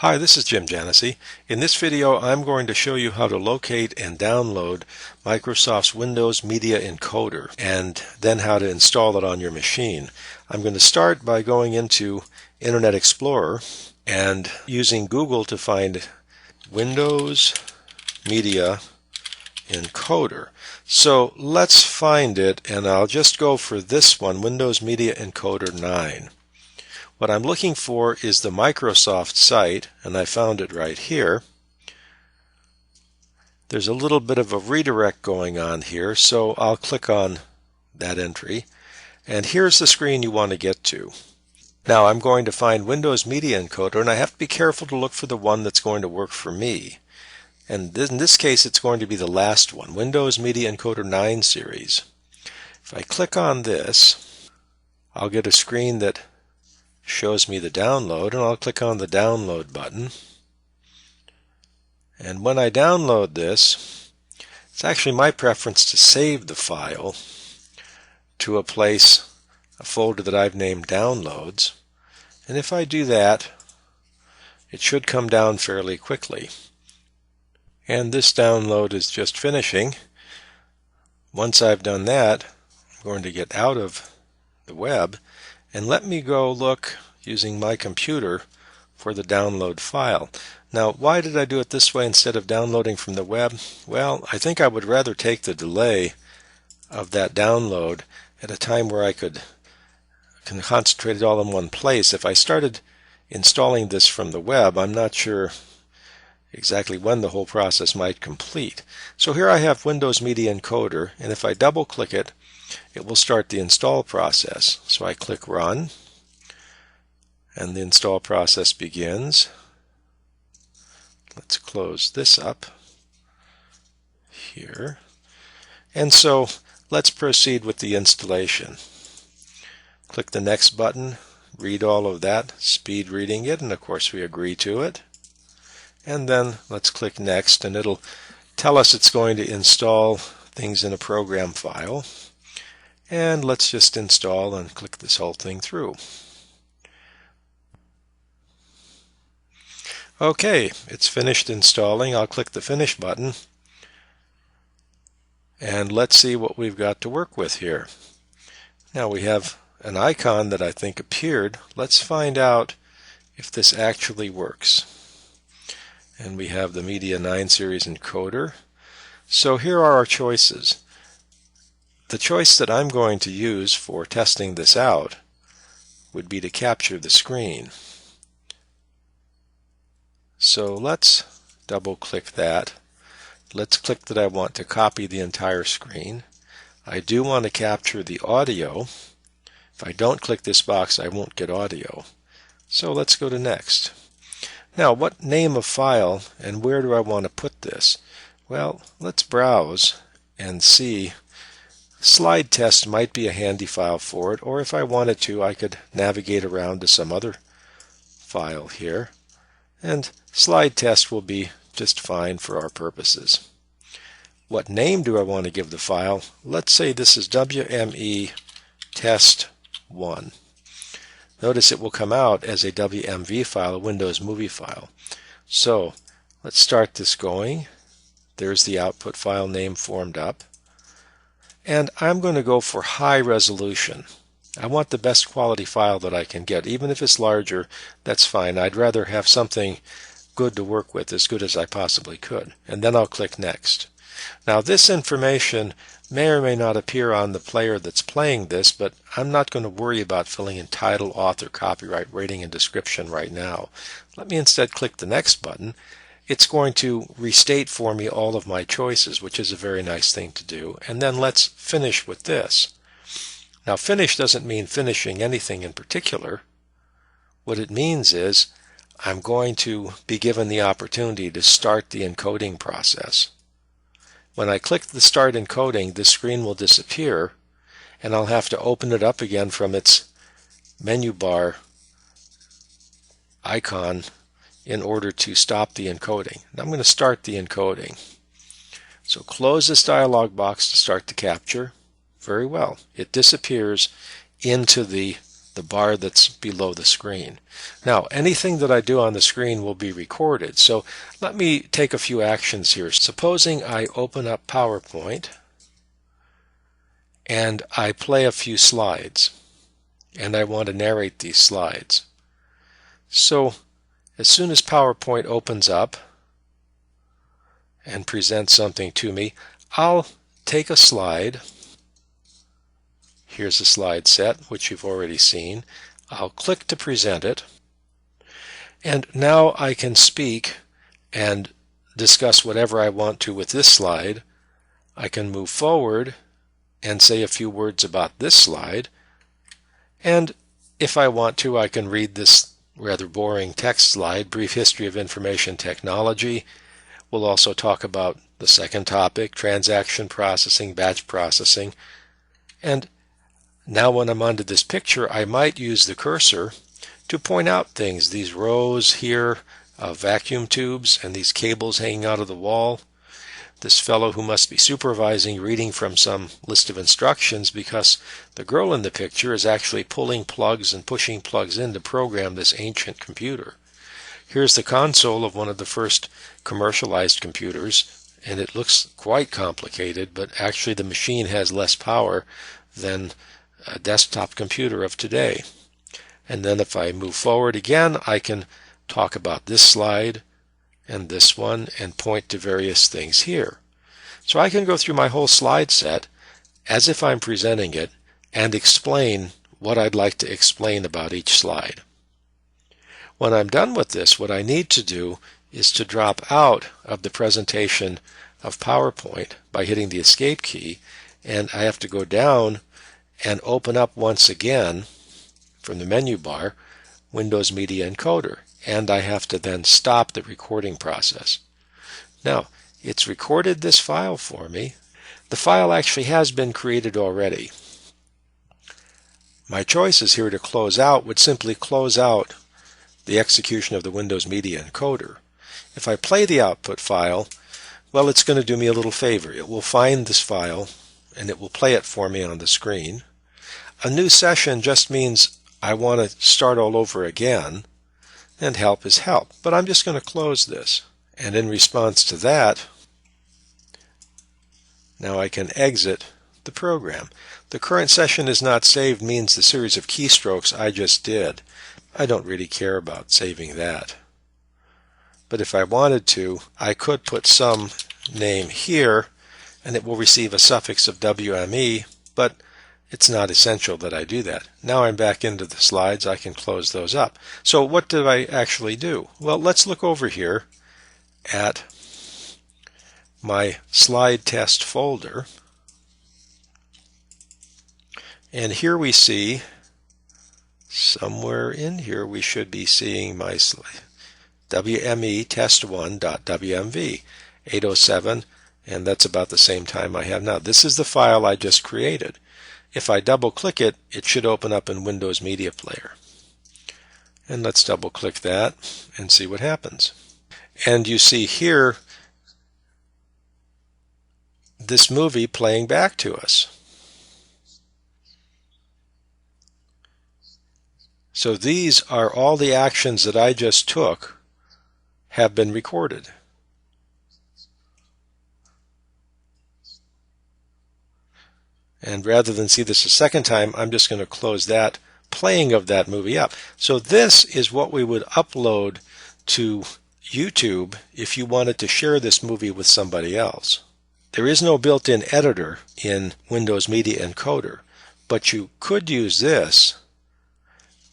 Hi, this is Janossy. In this video, I'm going to show you how to locate and download Microsoft's Windows Media Encoder and then how to install it on your machine. I'm going to start by going into Internet Explorer and using Google to find Windows Media Encoder. So let's find it, and I'll just go for this one, Windows Media Encoder 9. What I'm looking for is the Microsoft site, and I found it right here. There's a little bit of a redirect going on here, so I'll click on that entry. And here's the screen you want to get to. Now I'm going to find Windows Media Encoder, and I have to be careful to look for the one that's going to work for me. And in this case, it's going to be the last one, Windows Media Encoder 9 series. If I click on this, I'll get a screen that shows me the download, and I'll click on the download button. And when I download this, it's actually my preference to save the file to a folder that I've named Downloads. And if I do that, it should come down fairly quickly. And this download is just finishing. Once I've done that, I'm going to get out of the web and let me go look using my computer for the download file. Now, why did I do it this way instead of downloading from the web? Well, I think I would rather take the delay of that download at a time where I can concentrate it all in one place. If I started installing this from the web, I'm not sure exactly when the whole process might complete. So here I have Windows Media Encoder, and if I double click it, it will start the install process. So I click Run, and the install process begins. Let's close this up here. And so let's proceed with the installation. Click the Next button, read all of that, speed reading it, and of course we agree to it. And then let's click Next, and it'll tell us it's going to install things in a program file. And let's just install and click this whole thing through. Okay, it's finished installing. I'll click the Finish button. And let's see what we've got to work with here. Now we have an icon that I think appeared. Let's find out if this actually works. And we have the Media 9 series encoder. So here are our choices. The choice that I'm going to use for testing this out would be to capture the screen. So let's double click that. Let's click that I want to copy the entire screen. I do want to capture the audio. If I don't click this box, I won't get audio. So let's go to Next. Now, what name of file and where do I want to put this? Well, let's browse and see. Slide test might be a handy file for it, or if I wanted to, I could navigate around to some other file here. And slide test will be just fine for our purposes. What name do I want to give the file? Let's say this is WME Test 1. Notice it will come out as a WMV file, a Windows movie file. So let's start this going. There's the output file name formed up. And I'm going to go for high resolution. I want the best quality file that I can get. Even if it's larger, that's fine. I'd rather have something good to work with, as good as I possibly could. And then I'll click Next. Now this information may or may not appear on the player that's playing this, but I'm not going to worry about filling in title, author, copyright, rating, and description right now. Let me instead click the Next button. It's going to restate for me all of my choices, which is a very nice thing to do. And then let's finish with this. Now, finish doesn't mean finishing anything in particular. What it means is I'm going to be given the opportunity to start the encoding process. When I click the Start Encoding, the screen will disappear, and I'll have to open it up again from its menu bar icon in order to stop the encoding. And I'm going to start the encoding. So close this dialog box to start the capture. Very well. It disappears into the the bar that's below the screen. Now, anything that I do on the screen will be recorded. So let me take a few actions here. Supposing I open up PowerPoint and I play a few slides, and I want to narrate these slides. So as soon as PowerPoint opens up and presents something to me, I'll take a slide. Here's a slide set, which you've already seen. I'll click to present it, and now I can speak and discuss whatever I want to with this slide. I can move forward and say a few words about this slide, and if I want to, I can read this rather boring text slide, Brief History of Information Technology. We'll also talk about the second topic, transaction processing, batch processing. And now when I'm onto this picture, I might use the cursor to point out things. These rows here of vacuum tubes and these cables hanging out of the wall. This fellow who must be supervising reading from some list of instructions, because the girl in the picture is actually pulling plugs and pushing plugs in to program this ancient computer. Here's the console of one of the first commercialized computers, and it looks quite complicated, but actually the machine has less power than a desktop computer of today. And then if I move forward again, I can talk about this slide and this one and point to various things here. So I can go through my whole slide set as if I'm presenting it and explain what I'd like to explain about each slide. When I'm done with this, what I need to do is to drop out of the presentation of PowerPoint by hitting the Escape key, and I have to go down and open up once again from the menu bar Windows Media Encoder, and I have to then stop the recording process. Now, it's recorded this file for me. The file actually has been created already. My choices here to close out would simply close out the execution of the Windows Media Encoder. If I play the output file, well, it's going to do me a little favor. It will find this file and it will play it for me on the screen. A new session just means I want to start all over again, and help is help. But I'm just going to close this. And in response to that, now I can exit the program. The current session is not saved means the series of keystrokes I just did. I don't really care about saving that. But if I wanted to, I could put some name here, and it will receive a suffix of WME, but it's not essential that I do that. Now I'm back into the slides. I can close those up. So what did I actually do? Well, let's look over here at my slide test folder. And here we see, somewhere in here, we should be seeing my WME test1.wmv 807, and that's about the same time I have now. This is the file I just created. If I double click it, it should open up in Windows Media Player. And let's double click that and see what happens. And you see here this movie playing back to us. So these are all the actions that I just took have been recorded. And rather than see this a second time, I'm just going to close that playing of that movie up. So this is what we would upload to YouTube if you wanted to share this movie with somebody else. There is no built-in editor in Windows Media Encoder, but you could use this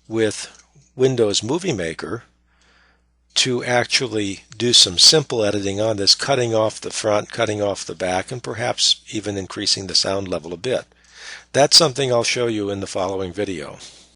with Windows Movie Maker to actually do some simple editing on this, cutting off the front, cutting off the back, and perhaps even increasing the sound level a bit. That's something I'll show you in the following video.